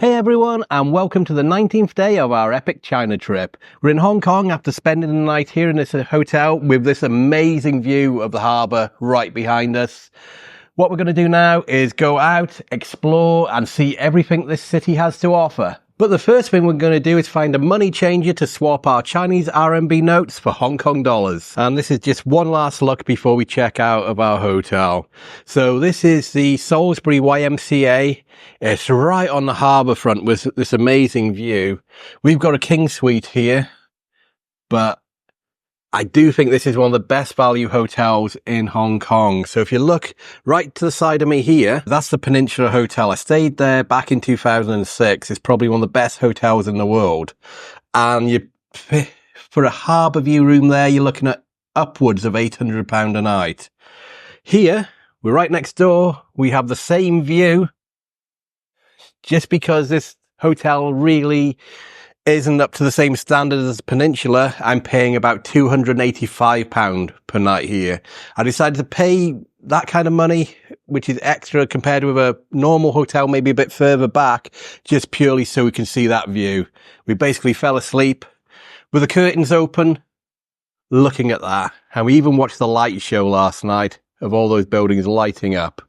Hey everyone, and welcome to the 19th day of our epic China trip. We're in Hong Kong after spending the night here in this hotel with this amazing view of the harbour right behind us. What we're going to do now is go out, explore and see everything this city has to offer. But the first thing we're going to do is find a money changer to swap our Chinese RMB notes for Hong Kong dollars. And this is just one last look before we check out of our hotel. So this is the Salisbury YMCA. It's right on the harbour front with this amazing view. We've got a king suite here, but I do think this is one of the best value hotels in Hong Kong. So if you look right to the side of me here, that's the Peninsula Hotel. I stayed there back in 2006. It's probably one of the best hotels in the world. And for a harbour view room there, you're looking at upwards of £800 a night. Here, we're right next door. We have the same view. Just because this hotel really isn't up to the same standard as Peninsula, I'm paying about £285 per night here. I decided to pay that kind of money, which is extra compared with a normal hotel, maybe a bit further back, just purely so we can see that view. We basically fell asleep with the curtains open, looking at that. And we even watched the light show last night of all those buildings lighting up.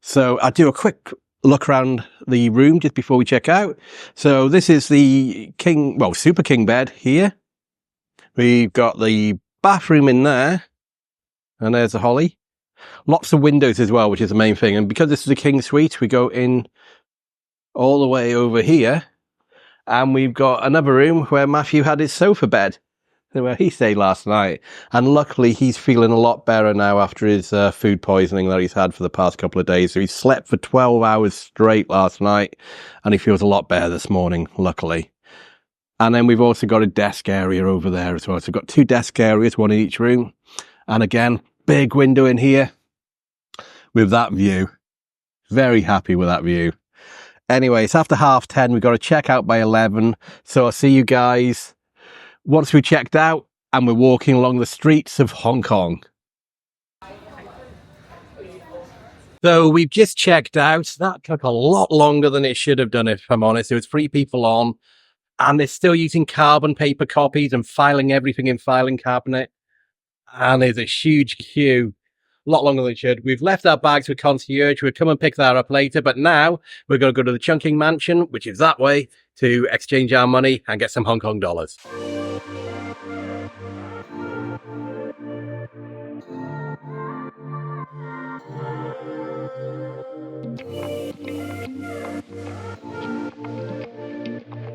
So I'll do a quick look around the room just before we check out. So this is the Super King bed here. We've got the bathroom in there, and there's the holly. Lots of windows as well, which is the main thing. And because this is a king suite, we go in all the way over here, and we've got another room where Matthew had his sofa bed, where he stayed last night. And luckily he's feeling a lot better now after his food poisoning that he's had for the past couple of days. So he slept for 12 hours straight last night, and he feels a lot better this morning, luckily. And then we've also got a desk area over there as well. So we've got two desk areas, one in each room. And again, big window in here with that view. Very happy with that view. Anyway, it's after 10:30. We've got to check out by 11. So I'll see you guys once we checked out and we're walking along the streets of Hong Kong. So we've just checked out. That took a lot longer than it should have done, if I'm honest. There was 3 people on, and they're still using carbon paper copies and filing everything in filing cabinet. And there's a huge queue, a lot longer than it should. We've left our bags with concierge. We'll come and pick that up later. But now we're going to go to the Chungking Mansion, which is that way, to exchange our money and get some Hong Kong dollars.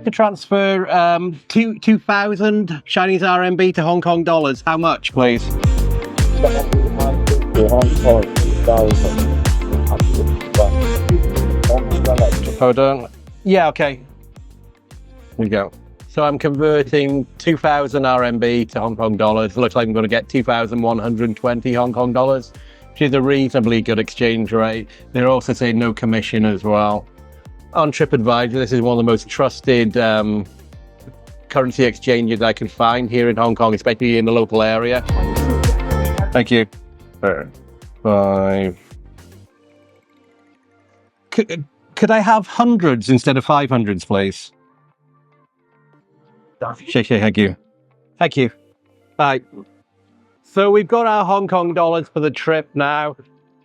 To transfer 2,000 Chinese RMB to Hong Kong dollars. How much, please? Hold on. Yeah, okay. Here we go. So I'm converting 2,000 RMB to Hong Kong dollars. Looks like I'm going to get 2,120 Hong Kong dollars, which is a reasonably good exchange rate. They're also saying no commission as well. On TripAdvisor, this is one of the most trusted currency exchanges I can find here in Hong Kong, especially in the local area. Thank you. 5. Could I have hundreds instead of 500s, please? Thank you. Thank you. Bye. So we've got our Hong Kong dollars for the trip now.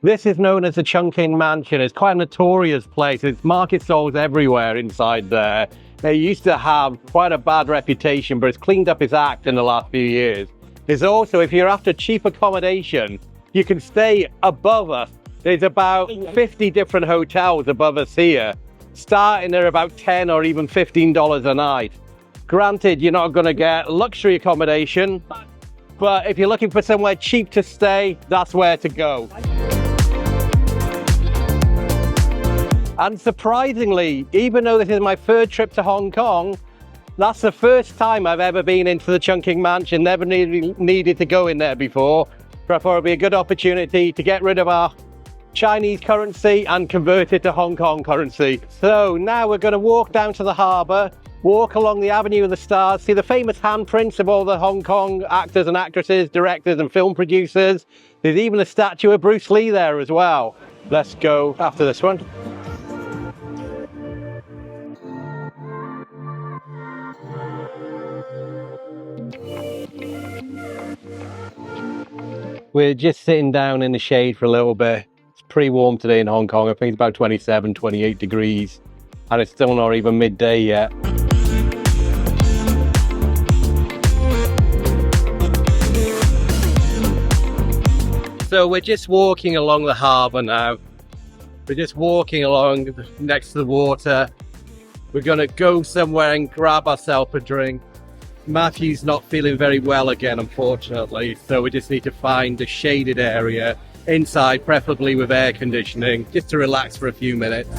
This is known as the Chungking Mansion. It's quite a notorious place. There's market stalls everywhere inside there. They used to have quite a bad reputation, but it's cleaned up its act in the last few years. There's also, if you're after cheap accommodation, you can stay above us. There's about 50 different hotels above us here, starting at about $10 or even $15 a night. Granted, you're not going to get luxury accommodation, but if you're looking for somewhere cheap to stay, that's where to go. And surprisingly, even though this is my 3rd trip to Hong Kong, that's the first time I've ever been into the Chungking Mansion. Never needed to go in there before. But I thought it'd be a good opportunity to get rid of our Chinese currency and convert it to Hong Kong currency. So now we're going to walk down to the harbour, walk along the Avenue of the Stars, see the famous handprints of all the Hong Kong actors and actresses, directors and film producers. There's even a statue of Bruce Lee there as well. Let's go after this one. We're just sitting down in the shade for a little bit. It's pretty warm today in Hong Kong. I think it's about 27, 28 degrees. And it's still not even midday yet. So we're just walking along the harbour now. We're just walking along next to the water. We're going to go somewhere and grab ourselves a drink. Matthew's not feeling very well again, unfortunately, so we just need to find a shaded area inside, preferably with air conditioning, just to relax for a few minutes.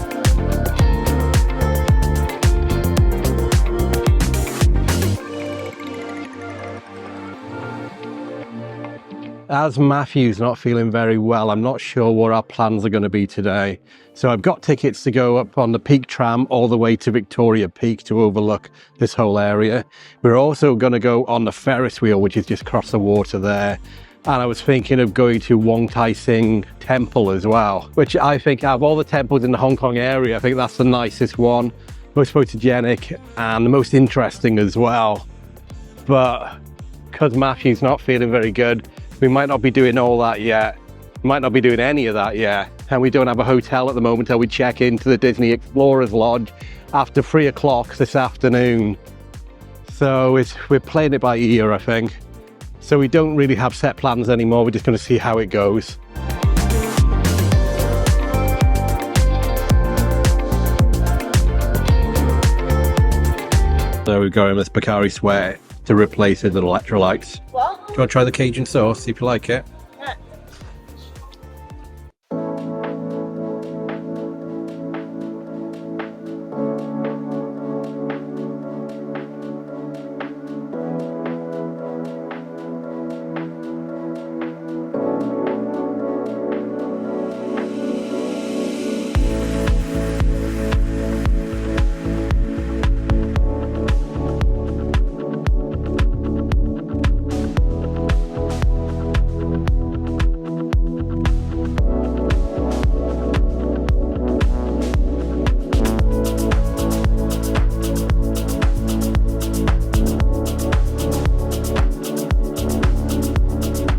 As Matthew's not feeling very well, I'm not sure what our plans are going to be today. So I've got tickets to go up on the Peak Tram all the way to Victoria Peak to overlook this whole area. We're also going to go on the Ferris Wheel, which is just across the water there. And I was thinking of going to Wong Tai Sing Temple as well, which I think out of all the temples in the Hong Kong area, I think that's the nicest one, most photogenic and the most interesting as well. But because Matthew's not feeling very good, we might not be doing all that yet. We might not be doing any of that yet. And we don't have a hotel at the moment till we check into the Disney Explorers Lodge after 3 o'clock this afternoon. So we're playing it by ear, I think. So we don't really have set plans anymore. We're just going to see how it goes. So we're going with Pocari Sweat to replace it with electrolytes. What? Do you want to try the Cajun sauce, see if you like it? Yeah.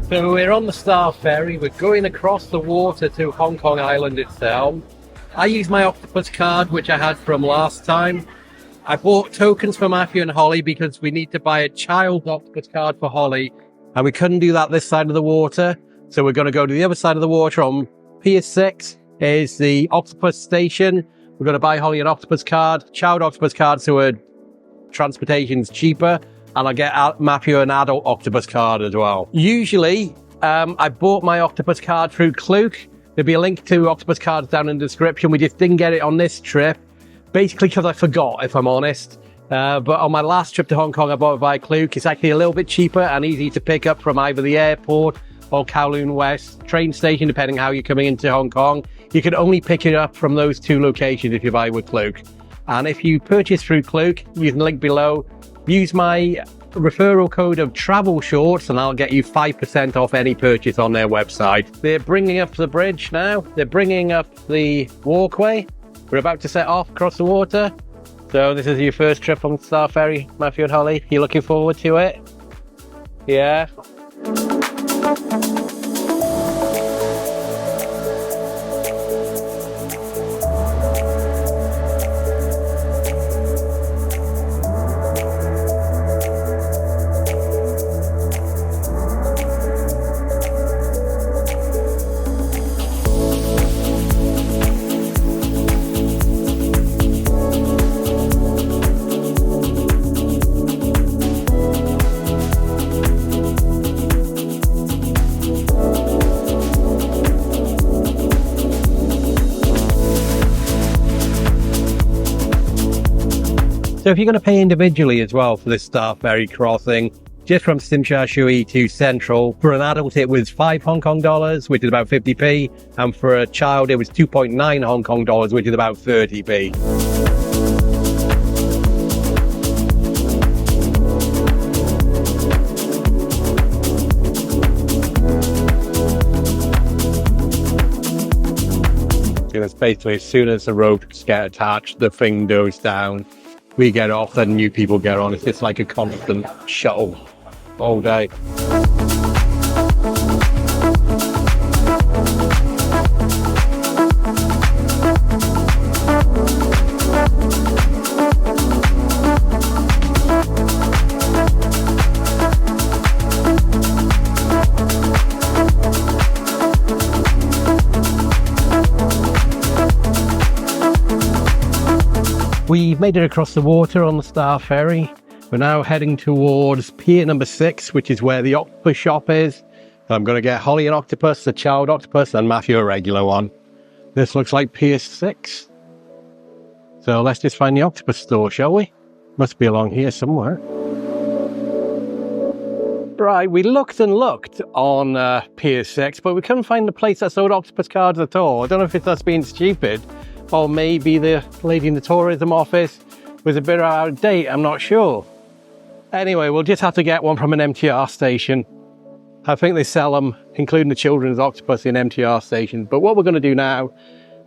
So we're on the Star Ferry, we're going across the water to Hong Kong Island itself. I used my Octopus card, which I had from last time. I bought tokens for Matthew and Holly because we need to buy a child Octopus card for Holly, and we couldn't do that this side of the water. So we're going to go to the other side of the water on Pier 6 is the Octopus station. We're going to buy Holly an Octopus card, child Octopus card, so her transportation's cheaper. And I'll get Matthew an adult Octopus card as well. Usually, I bought my Octopus card through Klook. There'll be a link to Octopus cards down in the description. We just didn't get it on this trip, basically because I forgot, if I'm honest. But on my last trip to Hong Kong, I bought it via Klook. It's actually a little bit cheaper and easy to pick up from either the airport or Kowloon West train station, depending how you're coming into Hong Kong. You can only pick it up from those two locations if you buy with Klook. And if you purchase through Klook, use the link below. Use my referral code of Travelshorts and I'll get you 5% off any purchase on their website. They're bringing up the bridge now. They're bringing up the walkway. We're about to set off across the water. So this is your first trip on Star Ferry, Matthew and Holly. You looking forward to it? Yeah? So if you're going to pay individually as well for this Star Ferry crossing, just from Tsim Sha Tsui to Central, for an adult it was 5 Hong Kong dollars, which is about 50p, and for a child it was 2.9 Hong Kong dollars, which is about 30p. It's basically as soon as the ropes get attached, the thing goes down. We get off, then new people get on. It's just like a constant shuttle all day. We've made it across the water on the Star Ferry. We're now heading towards pier number 6, which is where the octopus shop is. I'm going to get Holly an octopus, a child octopus, and Matthew a regular one. This looks like pier 6. So let's just find the octopus store, shall we? Must be along here somewhere. Right, we looked and looked on pier 6, but we couldn't find the place that sold octopus cards at all. I don't know if it's us being stupid, or maybe the lady in the tourism office was a bit out of date, I'm not sure. Anyway, we'll just have to get one from an MTR station. I think they sell them, including the children's octopus, in MTR stations. But what we're going to do now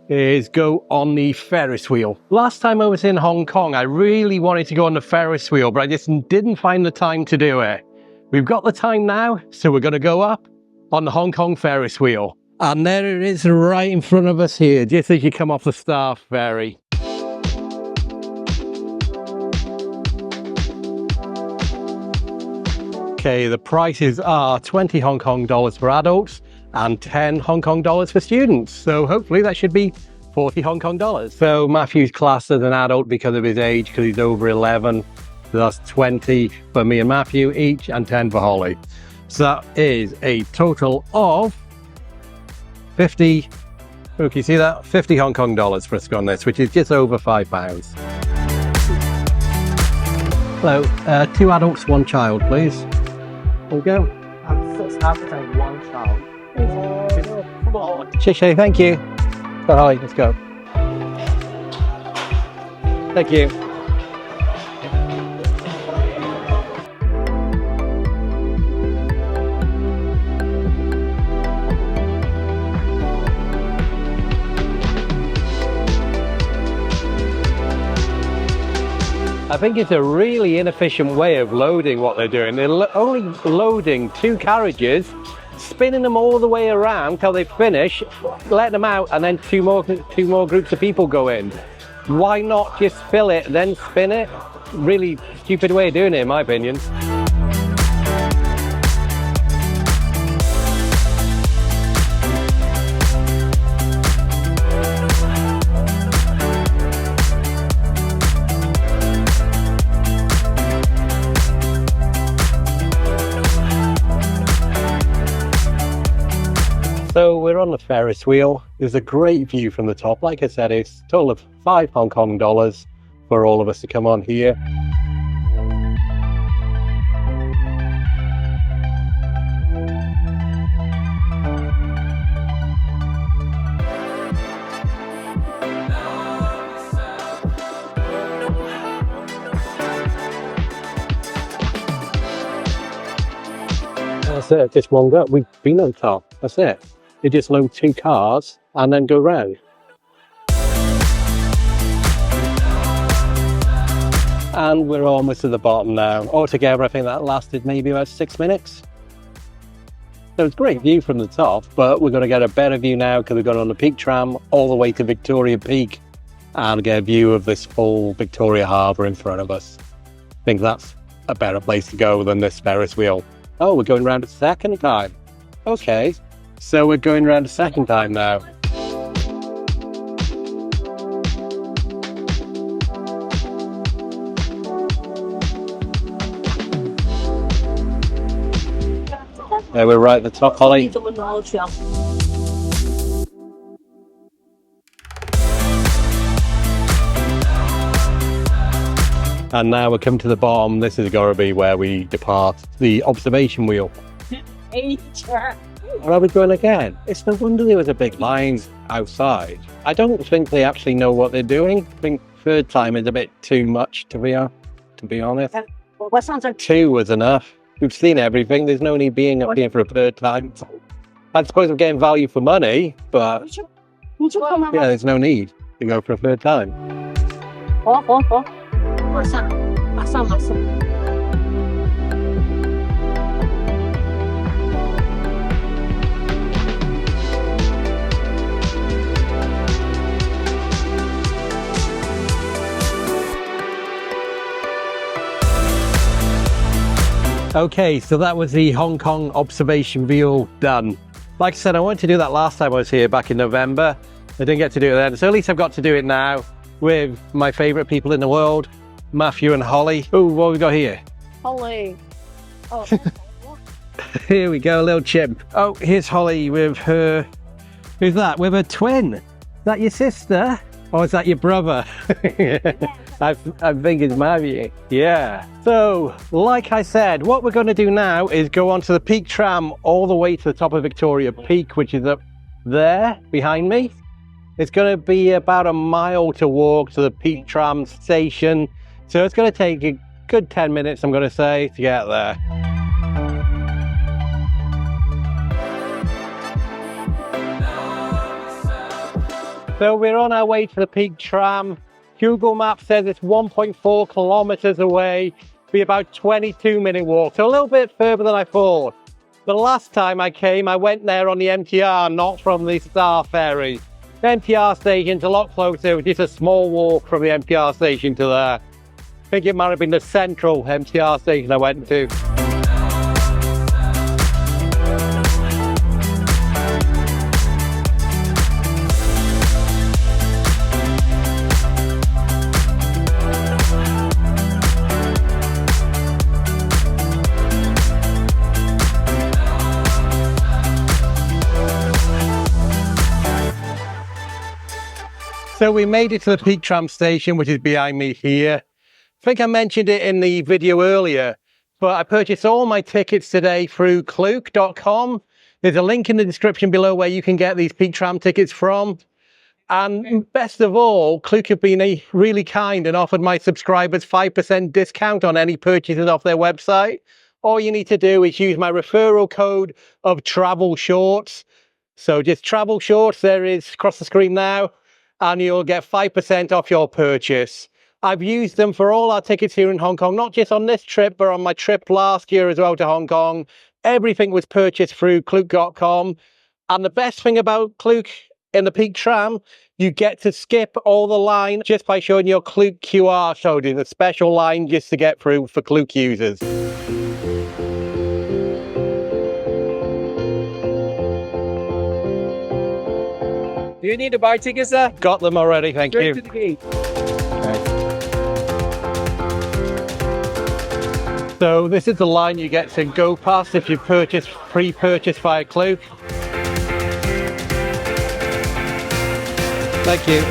is go on the Ferris wheel. Last time I was in Hong Kong, I really wanted to go on the Ferris wheel, but I just didn't find the time to do it. We've got the time now, so we're going to go up on the Hong Kong Ferris wheel. And there it is right in front of us here, just as you come off the Star Ferry. Okay, the prices are 20 Hong Kong dollars for adults and 10 Hong Kong dollars for students. So hopefully that should be 40 Hong Kong dollars. So Matthew's classed as an adult because of his age, because he's over 11. So that's 20 for me and Matthew each and 10 for Holly. So that is a total of 50, okay, you see that? 50 Hong Kong dollars for us to go on this, which is just over £5. Hello, 2 adults, 1 child, please. There we go. And 6 adults and 1 child. Come on. Shishay, thank you. So, Holly, let's go. Thank you. I think it's a really inefficient way of loading what they're doing. They're only loading 2 carriages, spinning them all the way around till they finish, let them out, and then two more groups of people go in. Why not just fill it, then spin it? Really stupid way of doing it, in my opinion. So we're on the Ferris wheel. There's a great view from the top. Like I said, it's a total of 5 Hong Kong dollars for all of us to come on here. That's it, just one go. We've been on top, that's it. You just load 2 cars and then go round. And we're almost at the bottom now. Altogether, I think that lasted maybe about 6 minutes. So it's a great view from the top, but we're going to get a better view now because we've got on the Peak Tram all the way to Victoria Peak and get a view of this full Victoria Harbour in front of us. I think that's a better place to go than this Ferris wheel. Oh, we're going round a second time. Okay, so we're going round a second time now. There, we're right at the top, Holly. And now we're coming to the bottom. This is going to be where we depart the observation wheel. Where are we going again? It's no wonder there was a big line outside. I don't think they actually know what they're doing. I think 3rd time is a bit too much, to be honest. 2 was enough. We've seen everything. There's no need being up here for a 3rd time. I suppose I'm getting value for money, but yeah, there's no need to go for a 3rd time. Okay, so that was the Hong Kong observation wheel done. Like I said, I wanted to do that last time I was here back in November. I didn't get to do it then, so at least I've got to do it now. with my favourite people in the world, Matthew and Holly. Oh, what have we got here? Holly. Oh. Here we go, a little chimp. Oh, here's Holly with her... Who's that? With her twin. Is that your sister? Or is that your brother? I think it's Matthew. Yeah. So, like I said, what we're going to do now is go onto the Peak Tram all the way to the top of Victoria Peak, which is up there behind me. It's going to be about a mile to walk to the Peak Tram station. So it's going to take a good 10 minutes, I'm going to say, to get there. So we're on our way to the Peak Tram. Google Maps says it's 1.4 kilometers away, be about 22-minute walk, so a little bit further than I thought. The last time I came, I went there on the MTR, not from the Star Ferry. The MTR station's a lot closer, just a small walk from the MTR station to there. I think it might have been the central MTR station I went to. So we made it to the Peak Tram station, which is behind me here. I think I mentioned it in the video earlier, but I purchased all my tickets today through Klook.com. There's a link in the description below where you can get these Peak Tram tickets from. And best of all, Klook have been really kind and offered my subscribers 5% discount on any purchases off their website. All you need to do is use my referral code of Travelshorts. So just Travelshorts, there is across the screen now, and you'll get 5% off your purchase. I've used them for all our tickets here in Hong Kong, not just on this trip, but on my trip last year as well to Hong Kong. Everything was purchased through Klook.com. And the best thing about Klook in the Peak Tram, you get to skip all the line just by showing your Klook QR code. It's a special line just to get through for Klook users. Do you need to buy tickets, sir? Got them already, thank you. To the gate. So this is the line you get to go past if you pre-purchase via Klook. Thank you.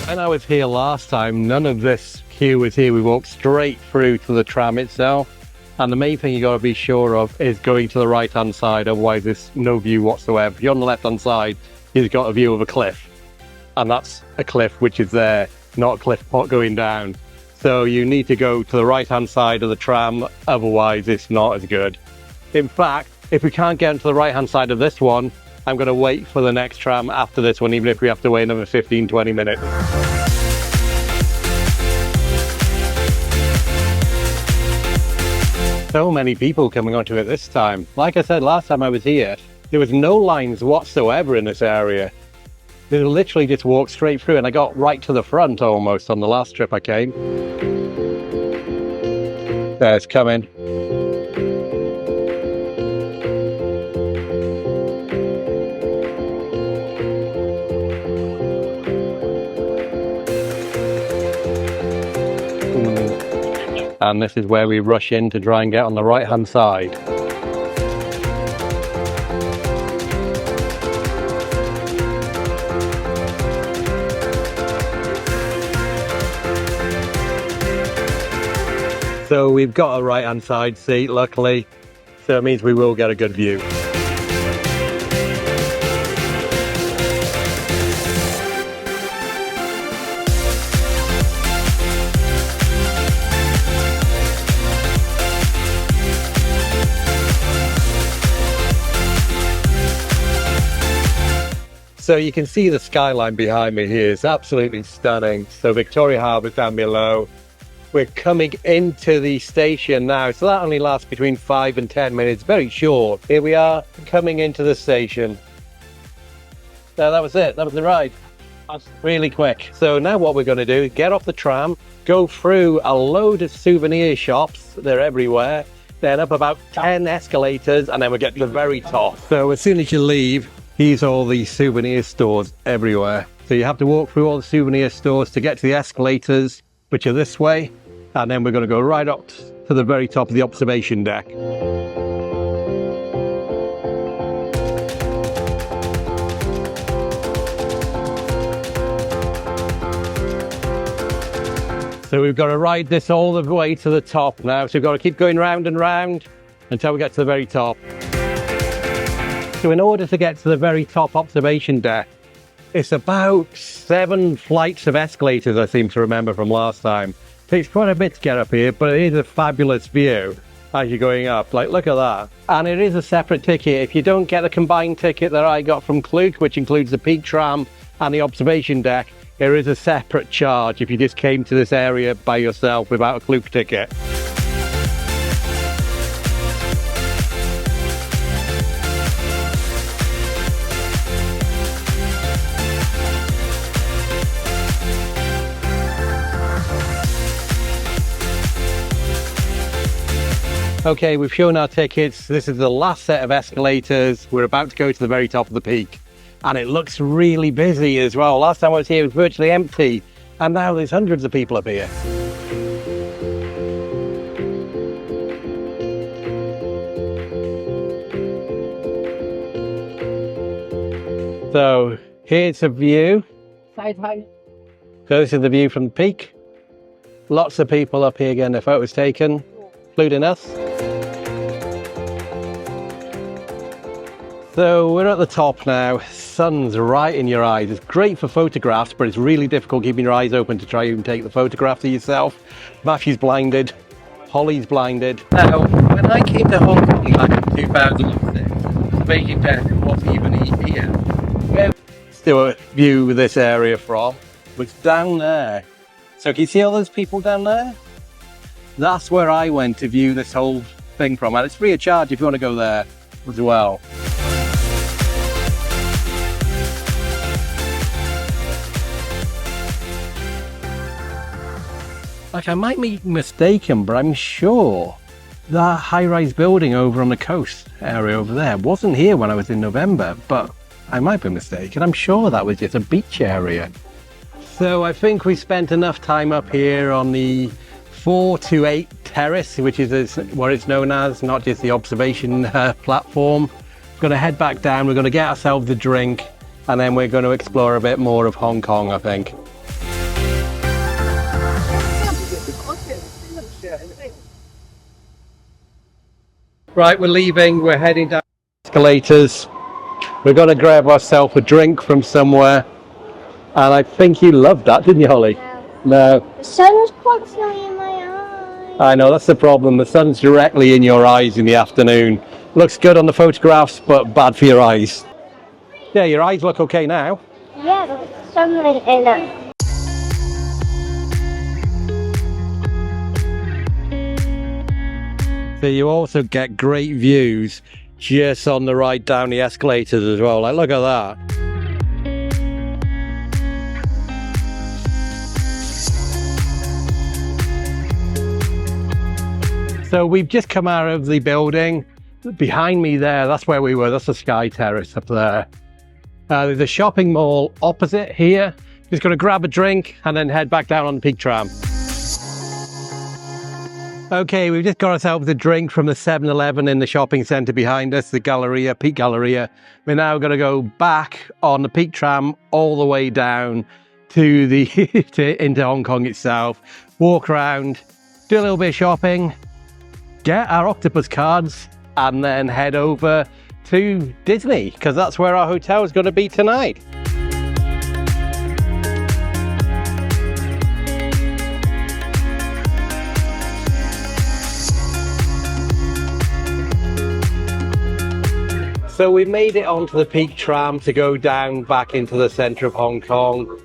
When I was here last time, none of this queue was here. We walked straight through to the tram itself. And the main thing you got to be sure of is going to the right-hand side, otherwise there's no view whatsoever. If you're on the left-hand side, you've got a view of a cliff. And that's a cliff which is there, not a cliff pot going down. So you need to go to the right-hand side of the tram, otherwise it's not as good. In fact, if we can't get into the right-hand side of this one, I'm going to wait for the next tram after this one, even if we have to wait another 15-20 minutes. So many people coming onto it this time. Like I said last time I was here, there was no lines whatsoever in this area. They literally just walked straight through, and I got right to the front almost on the last trip I came. There, it's coming. And this is where we rush in to try and get on the right hand side. So we've got a right hand side seat, luckily, so it means we will get a good view. So you can see the skyline behind me here. It's absolutely stunning. So Victoria Harbour's down below. We're coming into the station now. So that only lasts between 5 and 10 minutes, very short. Here we are coming into the station. So that was it, that was the ride. That's really quick. So now what we're gonna do is get off the tram, go through a load of souvenir shops, they're everywhere, then up about 10 escalators, and then we get to the very top. So as soon as you leave, Here's all these souvenir stores everywhere. So you have to walk through all the souvenir stores to get to the escalators, which are this way. And then we're going to go right up to the very top of the observation deck. So we've got to ride this all the way to the top now. So we've got to keep going round and round until we get to the very top. So in order to get to the very top observation deck, it's about 7 flights of escalators, I seem to remember from last time. Takes quite a bit to get up here, but it is a fabulous view as you're going up. Like, look at that. And it is a separate ticket. If you don't get the combined ticket that I got from Klook, which includes the Peak Tram and the observation deck, there is a separate charge if you just came to this area by yourself without a Klook ticket. Okay, we've shown our tickets. This is the last set of escalators. We're about to go to the very top of the peak. And it looks really busy as well. Last time I was here, it was virtually empty. And now there's hundreds of people up here. So here's a view. So this is the view from the peak. Lots of people up here getting their photos taken, including us. So we're at the top now. Sun's right in your eyes. It's great for photographs, but it's really difficult keeping your eyes open to try and take the photograph of yourself. Matthew's blinded. Holly's blinded. Now, when I came to Hong Kong back in 2006, Beijing Deck wasn't even here. Where still a view of this area from was down there. So can you see all those people down there? That's where I went to view this whole thing from, and it's free of charge if you want to go there as well. Like, I might be mistaken, but I'm sure that high-rise building over on the coast area over there wasn't here when I was in November, but I might be mistaken. I'm sure that was just a beach area. So I think we spent enough time up here on the 428 terrace, which is what it's known as, not just the observation platform. We're going to head back down, we're going to get ourselves a drink, and then we're going to explore a bit more of Hong Kong, I think. Right, we're leaving, we're heading down the escalators. We're going to grab ourselves a drink from somewhere. And I think you loved that, didn't you, Holly? No. The sun's constantly in my eyes. I know, that's the problem. The sun's directly in your eyes in the afternoon. Looks good on the photographs, but bad for your eyes. Yeah, your eyes look okay now. Yeah, there's sunlight in it. So you also get great views just on the ride down the escalators as well. Like, look at that. So we've just come out of the building. Behind me there, that's where we were. That's the Sky Terrace up there. There's a shopping mall opposite here. Just going to grab a drink and then head back down on the Peak Tram. Okay, we've just got ourselves a drink from the 7-Eleven in the shopping centre behind us, the Galleria, Peak Galleria. We're now going to go back on the Peak Tram all the way down to the into Hong Kong itself. Walk around, do a little bit of shopping, get our Octopus Cards, and then head over to Disney, because that's where our hotel is going to be tonight. So we made it onto the Peak Tram to go down back into the centre of Hong Kong.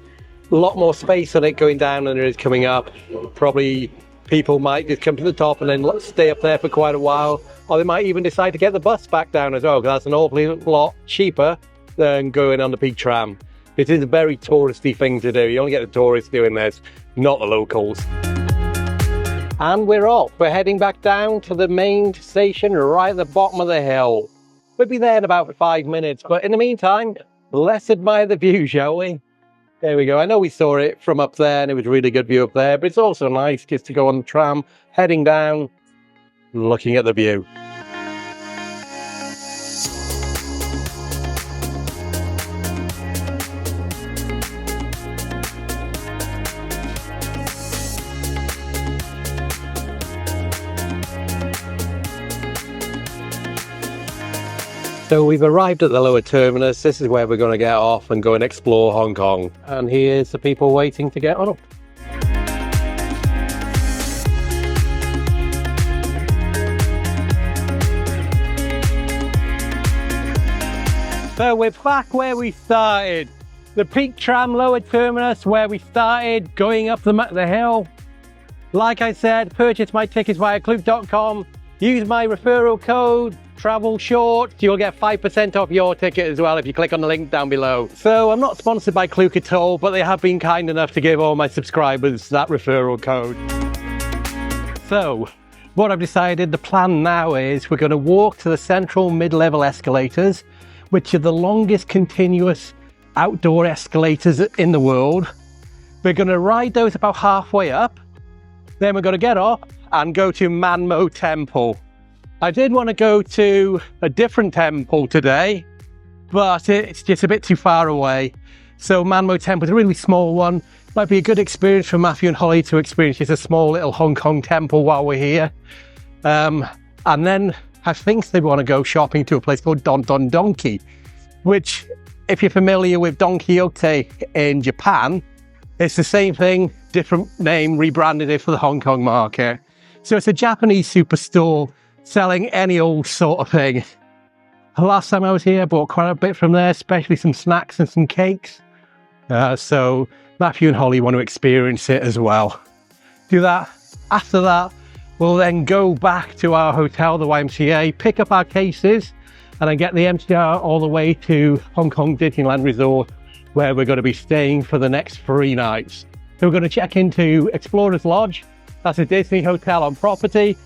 A lot more space on it going down than there is coming up. Probably people might just come to the top and then stay up there for quite a while, or they might even decide to get the bus back down as well, because that's an awfully lot cheaper than going on the Peak Tram. It is a very touristy thing to do. You only get the tourists doing this, not the locals. And we're off. We're heading back down to the main station right at the bottom of the hill. We'll be there in about 5 minutes, but in the meantime, let's admire the view, shall we? There we go. I know we saw it from up there and it was a really good view up there, but it's also nice just to go on the tram, heading down, looking at the view. So we've arrived at the lower terminus. This is where we're going to get off and go and explore Hong Kong. And here's the people waiting to get on. So we're back where we started. The Peak Tram lower terminus where we started, going up the hill. Like I said, purchase my tickets via Klook.com. Use my referral code Travelshorts. You'll get 5% off your ticket as well if you click on the link down below. So I'm not sponsored by Klook at all, but they have been kind enough to give all my subscribers that referral code. So what I've decided, the plan now is we're going to walk to the central mid-level escalators, which are the longest continuous outdoor escalators in the world. We're going to ride those about halfway up. Then we're going to get off and go to Manmo Temple. I did want to go to a different temple today, but it's just a bit too far away. So Manmo Temple is a really small one. Might be a good experience for Matthew and Holly to experience just a small little Hong Kong temple while we're here. And then I think they want to go shopping to a place called Don Donki, which, if you're familiar with Don Quixote in Japan, it's the same thing, different name, rebranded it for the Hong Kong market. So it's a Japanese superstore selling any old sort of thing. The last time I was here, I bought quite a bit from there, especially some snacks and some cakes. So Matthew and Holly want to experience it as well. Do that. After that, we'll then go back to our hotel, the YMCA, pick up our cases, and then get the MTR all the way to Hong Kong Disneyland Resort, where we're going to be staying for the next 3 nights. So we're going to check into Explorers Lodge. That's a Disney hotel on property.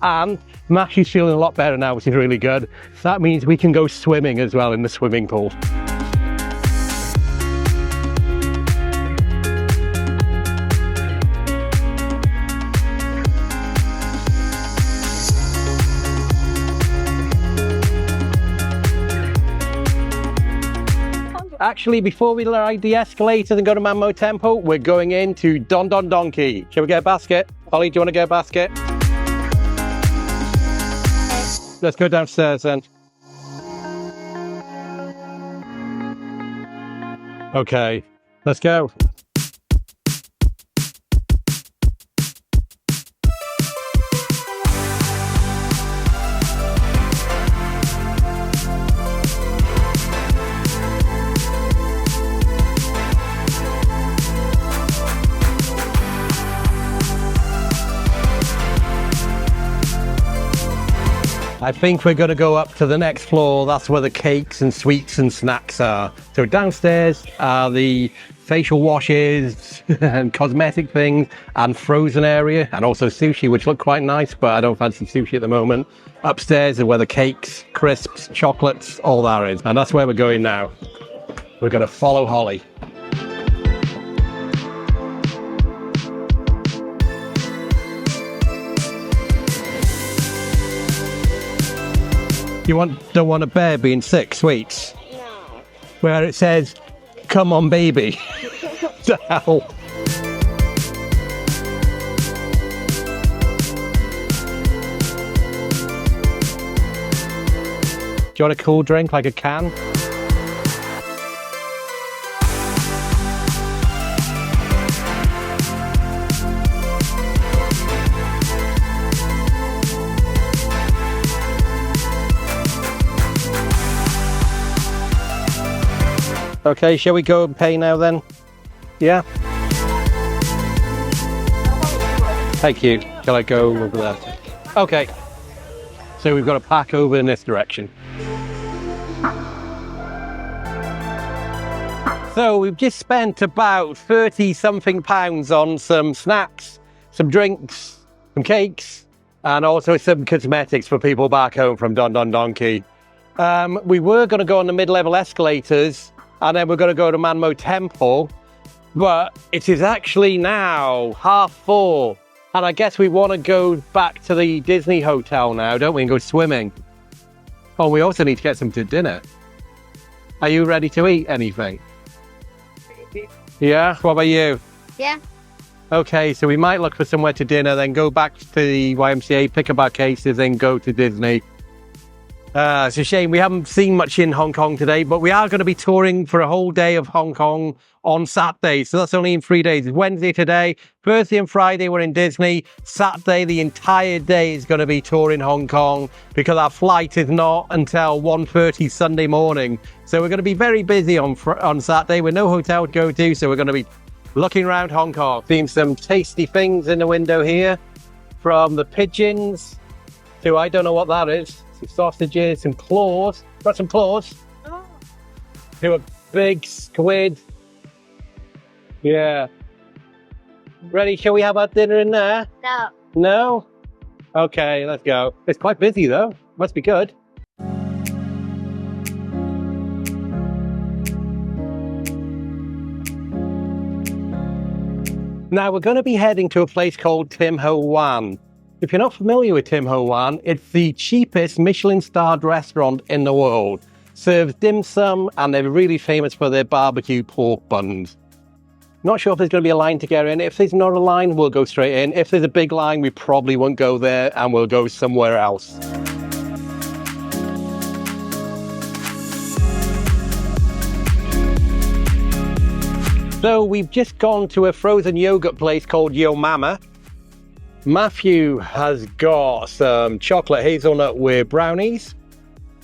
And Matthew's feeling a lot better now, which is really good. So that means we can go swimming as well in the swimming pool. Actually, before we ride the escalator and go to Manmo Temple, we're going into Don Donki. Shall we get a basket? Holly, do you want to get a basket? Let's go downstairs then. Okay, let's go. I think we're going to go up to the next floor. That's where the cakes and sweets and snacks are. So downstairs are the facial washes and cosmetic things and frozen area, and also sushi, which look quite nice, but I don't fancy sushi at the moment. Upstairs are where the cakes, crisps, chocolates, all that is. And that's where we're going now. We're going to follow Holly. You don't want a bear being sick, sweets? No. Where it says, come on baby. What the hell? Do you want a cool drink, like a can? Okay, shall we go and pay now then? Yeah? Thank you. Shall I go over there? Okay. So we've got to park over in this direction. So we've just spent about 30 something pounds on some snacks, some drinks, some cakes, and also some cosmetics for people back home from Don Donki. We were going to go on the mid-level escalators, and then we're going to go to Manmo Temple, but it is actually now 4:30, and I guess we want to go back to the Disney hotel now, don't we, and go swimming. Oh, we also need to get some to dinner. Are you ready to eat anything? Yeah? What about you? Yeah. Okay, so we might look for somewhere to dinner, then go back to the YMCA, pick up our cases, then go to Disney. It's a shame we haven't seen much in Hong Kong today, but we are going to be touring for a whole day of Hong Kong on Saturday. So that's only in 3 days. It's Wednesday today, Thursday and Friday we're in Disney. Saturday, the entire day is going to be touring Hong Kong because our flight is not until 1:30 Sunday morning. So we're going to be very busy on Saturday with no hotel to go to. So we're going to be looking around Hong Kong, seeing some tasty things in the window here, from the pigeons to, I don't know what that is. Sausages, some claws. Got some claws. Oh. To a big squid. Yeah. Ready? Shall we have our dinner in there? No. No? Okay, let's go. It's quite busy though. Must be good. Now we're going to be heading to a place called Tim Ho Wan. If you're not familiar with Tim Ho Wan, it's the cheapest Michelin-starred restaurant in the world. Serves dim sum, and they're really famous for their barbecue pork buns. Not sure if there's going to be a line to get in. If there's not a line, we'll go straight in. If there's a big line, we probably won't go there, and we'll go somewhere else. So we've just gone to a frozen yogurt place called Yo Mama. Matthew has got some chocolate hazelnut with brownies,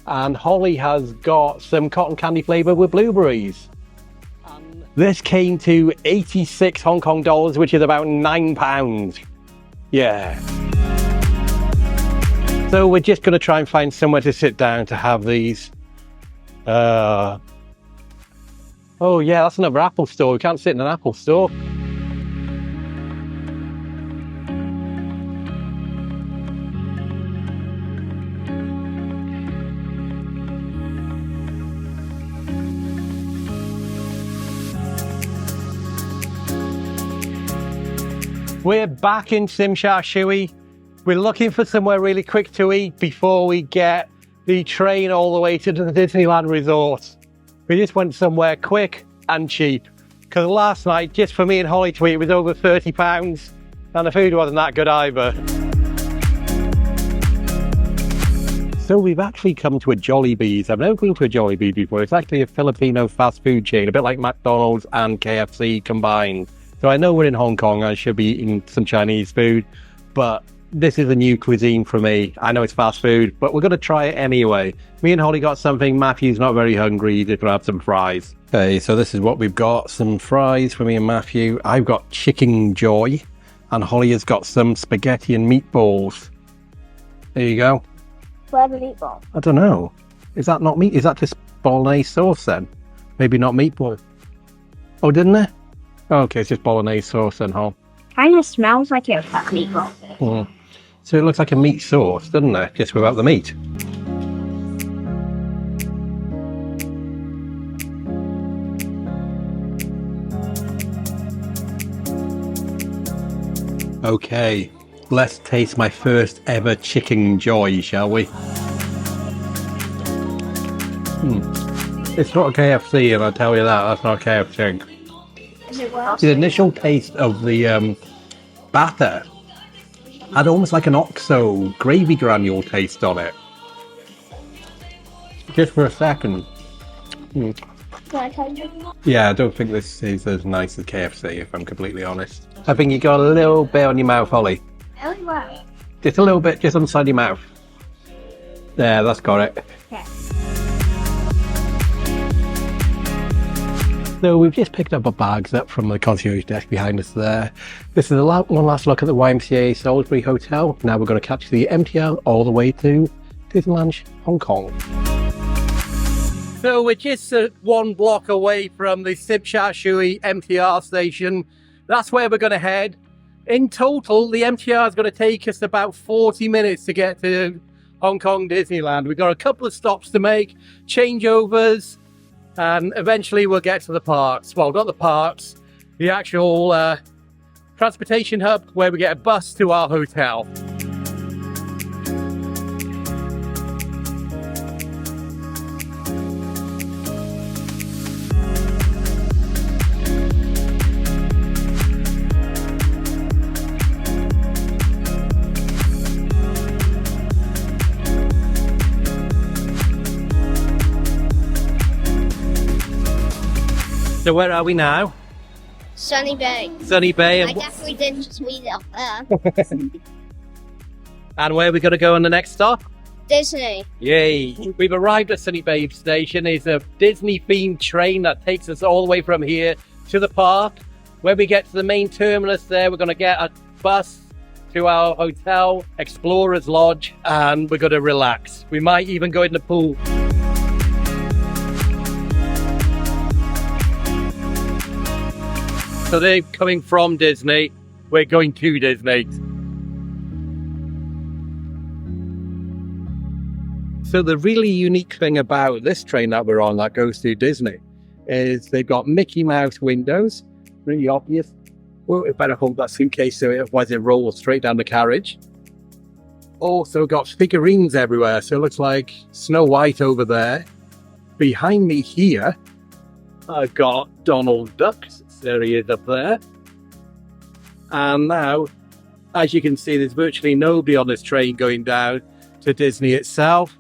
and Holly has got some cotton candy flavour with blueberries. And this came to 86 Hong Kong dollars, which is about £9. Yeah. So we're just going to try and find somewhere to sit down to have these. Oh yeah, that's another Apple store. We can't sit in an Apple store. We're back in Tsim Sha Tsui. We're looking for somewhere really quick to eat before we get the train all the way to the Disneyland resort. We just went somewhere quick and cheap. Because last night, just for me and Holly to eat, was over £30, and the food wasn't that good either. So we've actually come to a Jollibee's. I've never been to a Jollibee before. It's actually a Filipino fast food chain, a bit like McDonald's and KFC combined. So I know we're in Hong Kong, I should be eating some Chinese food, but this is a new cuisine for me. I know it's fast food, but we're going to try it anyway. Me and Holly got something. Matthew's not very hungry. He's just going to have some fries. Okay, so this is what we've got. Some fries for me and Matthew. I've got chicken joy, and Holly has got some spaghetti and meatballs. There you go. Where the meatball? I don't know. Is that not meat? Is that just bolognese sauce then? Maybe not meatball. Oh, didn't it? Okay, it's just bolognese sauce then, huh? Kind of smells like a meatball. Mm. So it looks like a meat sauce, doesn't it? Just without the meat. Okay, let's taste my first ever chicken joy, shall we? It's not a KFC, and I'll tell you that. That's not a KFC. The initial taste of the batter had almost like an OXO gravy granule taste on it. Just for a second. Can I tell you? Yeah, I don't think this is as nice as KFC, if I'm completely honest. I think you got a little bit on your mouth, Holly. Really well. Just a little bit, just on the side of your mouth. There, that's got it. Yeah. So we've just picked up our bags up from the concierge desk behind us there. This is one last look at the YMCA Salisbury Hotel. Now we're going to catch the MTR all the way to Disneyland, Hong Kong. So we're just 1 block away from the Tsim Sha Tsui MTR station. That's where we're going to head. In total, the MTR is going to take us about 40 minutes to get to Hong Kong Disneyland. We've got a couple of stops to make, changeovers, and eventually we'll get to the parks. Well, not the parks, the actual transportation hub where we get a bus to our hotel. So where are we now? Sunny Bay. Sunny Bay. I definitely didn't just read it up there. And where are we going to go on the next stop? Disney. Yay! We've arrived at Sunny Bay Station. It's a Disney-themed train that takes us all the way from here to the park. When we get to the main terminus there, we're going to get a bus to our hotel, Explorers Lodge, and we're going to relax. We might even go in the pool. So they're coming from Disney, we're going to Disney. So the really unique thing about this train that we're on that goes to Disney is they've got Mickey Mouse windows, really obvious. Well, we better hold that suitcase so otherwise it rolls straight down the carriage. Also got figurines everywhere, so it looks like Snow White over there. Behind me here, I've got Donald Duck. There he is up there. And now, as you can see, there's virtually nobody on this train going down to Disney itself.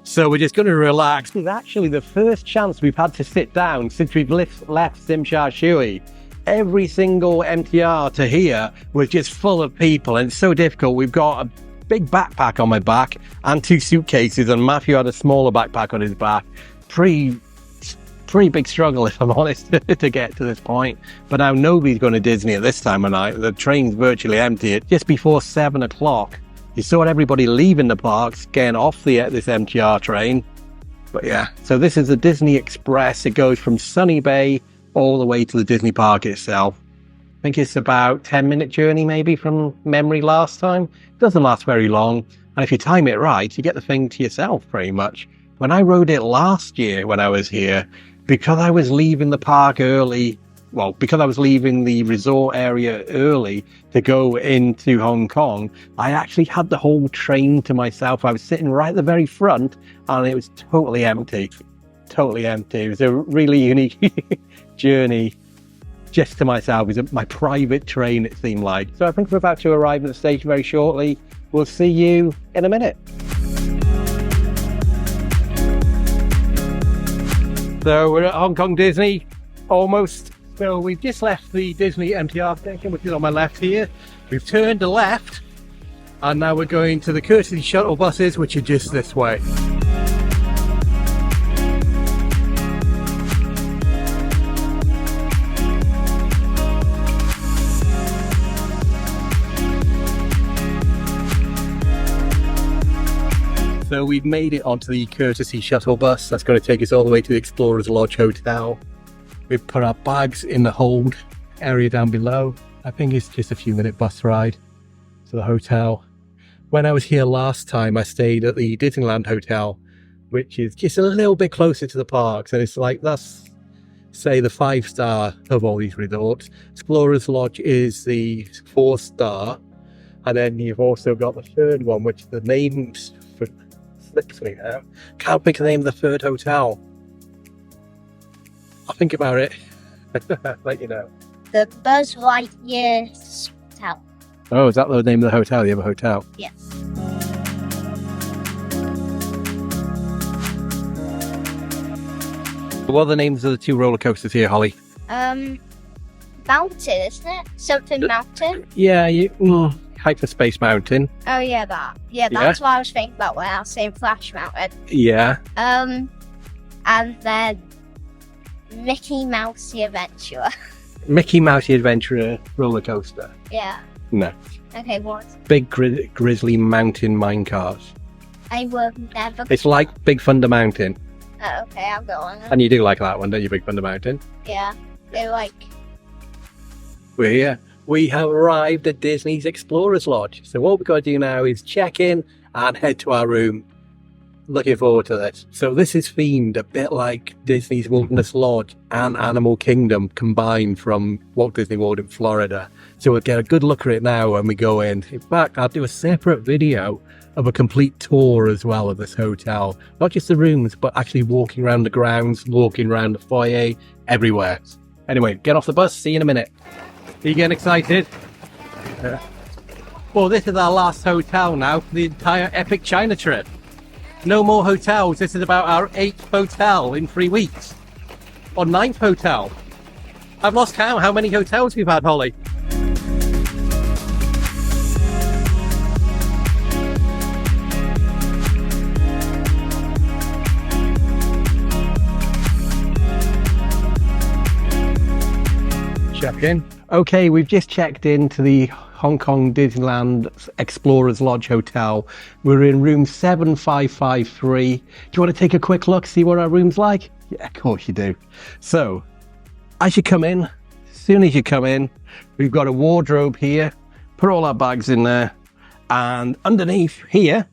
So we're just going to relax. It's actually the first chance we've had to sit down since we've left Tsim Sha Tsui. Every single MTR to here was just full of people, and it's so difficult. We've got a big backpack on my back and 2 suitcases, and Matthew had a smaller backpack on his back. Pretty big struggle, if I'm honest, to get to this point. But now nobody's going to Disney at this time of night. The train's virtually empty. Just before 7 o'clock. You saw everybody leaving the parks, getting off this MTR train. But yeah, so this is the Disney Express. It goes from Sunny Bay all the way to the Disney park itself. I think it's about 10-minute journey maybe from memory last time. It doesn't last very long. And if you time it right, you get the thing to yourself pretty much. When I rode it last year when I was here, because I was leaving the park early, because I was leaving the resort area early to go into Hong Kong, I actually had the whole train to myself. I was sitting right at the very front and it was totally empty. Totally empty. It was a really unique journey just to myself. It was my private train, it seemed like. So I think we're about to arrive at the station very shortly. We'll see you in a minute. So we're at Hong Kong Disney, almost. So we've just left the Disney MTR station, which is on my left here. We've turned to left, and now we're going to the courtesy shuttle buses, which are just this way. So we've made it onto the courtesy shuttle bus. That's going to take us all the way to the Explorers Lodge Hotel. We've put our bags in the hold area down below. I think it's just a few minute bus ride to the hotel. When I was here last time, I stayed at the Disneyland Hotel, which is just a little bit closer to the parks. And it's like, that's, say, the 5-star of all these resorts. Explorers Lodge is the 4-star. And then you've also got the 3rd one, which the name's slips me now. Can't pick the name of the 3rd hotel. I'll think about it. Let you know. The Buzz Lightyear Hotel. Oh, is that the name of the hotel? The other hotel? Yes. What are the names of the 2 roller coasters here, Holly? Mountain, isn't it? Something Mountain. Yeah, Hyperspace Mountain. Oh yeah, that. Yeah, that's what I was thinking about when I was saying Flash Mountain. Yeah. And then Mickey Mouse the Adventurer. Mickey Mouse the Adventurer roller coaster. Yeah. No. Okay, what? Big Grizzly Mountain minecart. I will never. It's like Big Thunder Mountain. Oh, okay, I'll go on it. And you do like that one, don't you, Big Thunder Mountain? Yeah, they're like. We're here. We have arrived at Disney's Explorers Lodge. So what we've got to do now is check in and head to our room. Looking forward to this. So this is themed a bit like Disney's Wilderness Lodge and Animal Kingdom combined from Walt Disney World in Florida. So we'll get a good look at it now when we go in. In fact, I'll do a separate video of a complete tour as well of this hotel. Not just the rooms, but actually walking around the grounds, walking around the foyer, everywhere. Anyway, get off the bus, see you in a minute. Are you getting excited? Well, this is our last hotel now for the entire Epic China trip. No more hotels. This is about our 8th hotel in 3 weeks. Or 9th hotel. I've lost count how many hotels we've had, Holly. Check in. Okay, we've just checked into the Hong Kong Disneyland Explorers Lodge Hotel. We're in room 7553. Do you want to take a quick look, see what our room's like? Yeah, of course you do. So, as you come in, as soon as you come in, we've got a wardrobe here. Put all our bags in there. And underneath here,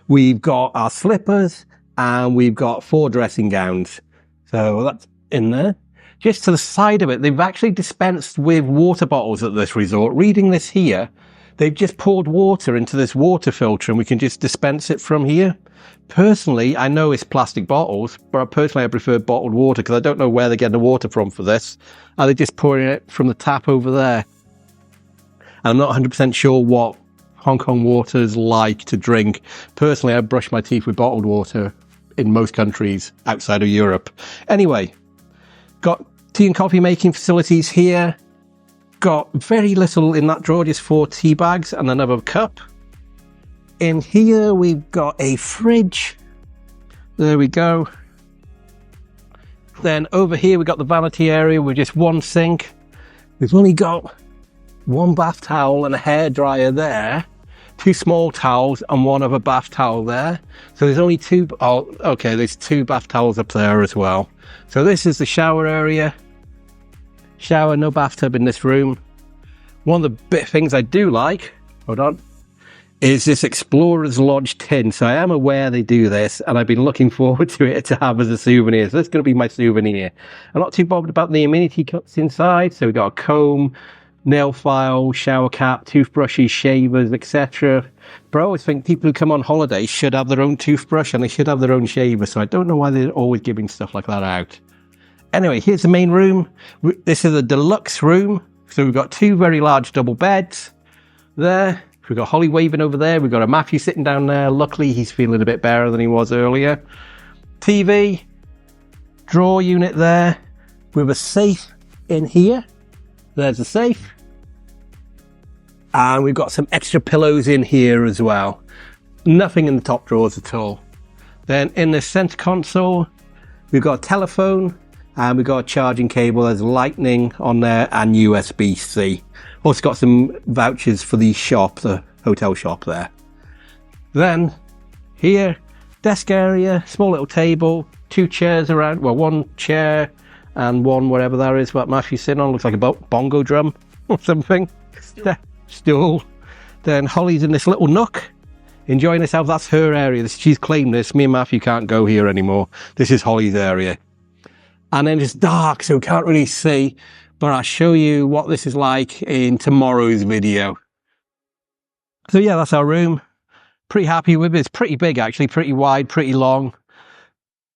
we've got our slippers and we've got 4 dressing gowns. So that's in there. Just to the side of it, they've actually dispensed with water bottles at this resort. Reading this here, they've just poured water into this water filter and we can just dispense it from here. Personally, I know it's plastic bottles, but personally I prefer bottled water because I don't know where they're getting the water from for this. Are they just pouring it from the tap over there? I'm not 100% sure what Hong Kong water is like to drink. Personally, I brush my teeth with bottled water in most countries outside of Europe. Anyway, got tea and coffee making facilities here. Got very little in that drawer, just 4 tea bags and another cup. In here we've got a fridge. There we go. Then over here we've got the vanity area with just 1 sink. We've only got 1 bath towel and a hairdryer there. 2 small towels and 1 other bath towel there. So there's only 2. Oh, okay, there's 2 bath towels up there as well. So this is the shower area. Shower, no bathtub in this room. One of the things I do like, hold on, is this Explorers Lodge tin. So I am aware they do this and I've been looking forward to it to have as a souvenir. So that's going to be my souvenir. I'm not too bothered about the amenity cups inside. So we've got a comb, nail file, shower cap, toothbrushes, shavers, etc. But I always think people who come on holiday should have their own toothbrush and they should have their own shaver. So I don't know why they're always giving stuff like that out. Anyway, here's the main room. This is a deluxe room. So we've got 2 very large double beds there. We've got Holly waving over there. We've got a Matthew sitting down there. Luckily, he's feeling a bit better than he was earlier. TV, drawer unit there with a safe in here. There's a safe. And we've got some extra pillows in here as well. Nothing in the top drawers at all. Then in the center console, we've got a telephone and we've got a charging cable. There's lightning on there and USB-C. Also got some vouchers for the shop, the hotel shop there. Then here, desk area, small little table, 2 chairs around, well, 1 chair and 1 whatever that is what Matthew's sitting on. Looks like a bongo drum or something. Stool. Then Holly's in this little nook, enjoying herself. That's her area. She's claimed this. Me and Matthew can't go here anymore. This is Holly's area. And then it's dark, so we can't really see. But I'll show you what this is like in tomorrow's video. So yeah, that's our room. Pretty happy with it. It's pretty big, actually. Pretty wide, pretty long.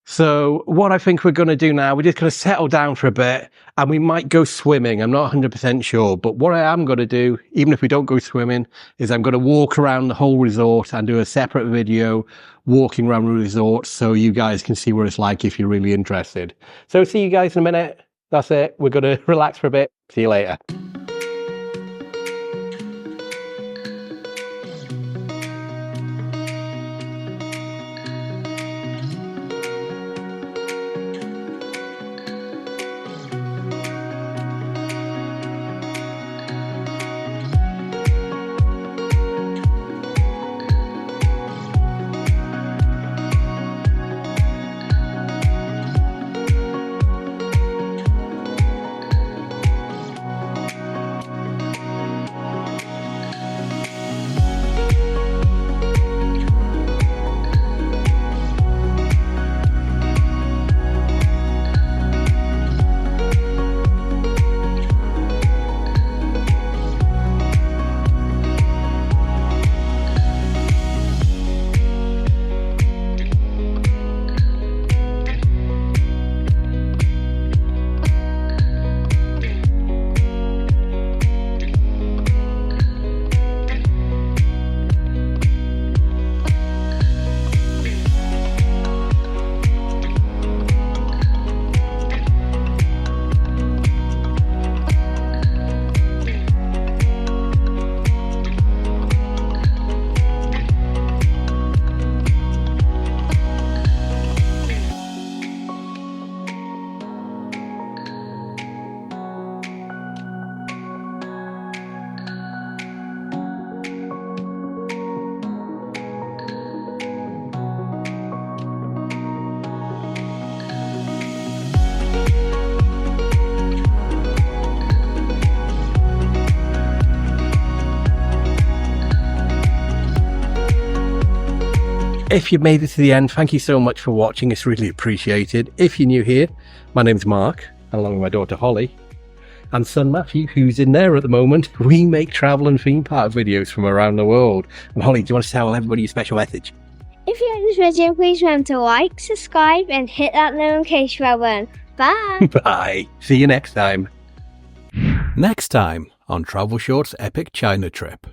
So what I think we're going to do now, we're just going to settle down for a bit and we might go swimming. I'm not 100% sure, but what I am going to do, even if we don't go swimming, is I'm going to walk around the whole resort and do a separate video walking around the resort so you guys can see what it's like if you're really interested. So see you guys in a minute. That's it. We're going to relax for a bit. See you later. If you've made it to the end, thank you so much for watching. It's really appreciated. If you're new here, my name's Mark, along with my daughter Holly and son Matthew, who's in there at the moment. We make travel and theme park videos from around the world. And Holly, do you want to tell everybody your special message? If you like this video, please remember to like, subscribe, and hit that notification bell. Bye! Bye. See you next time. Next time on Travelshorts Epic China Trip.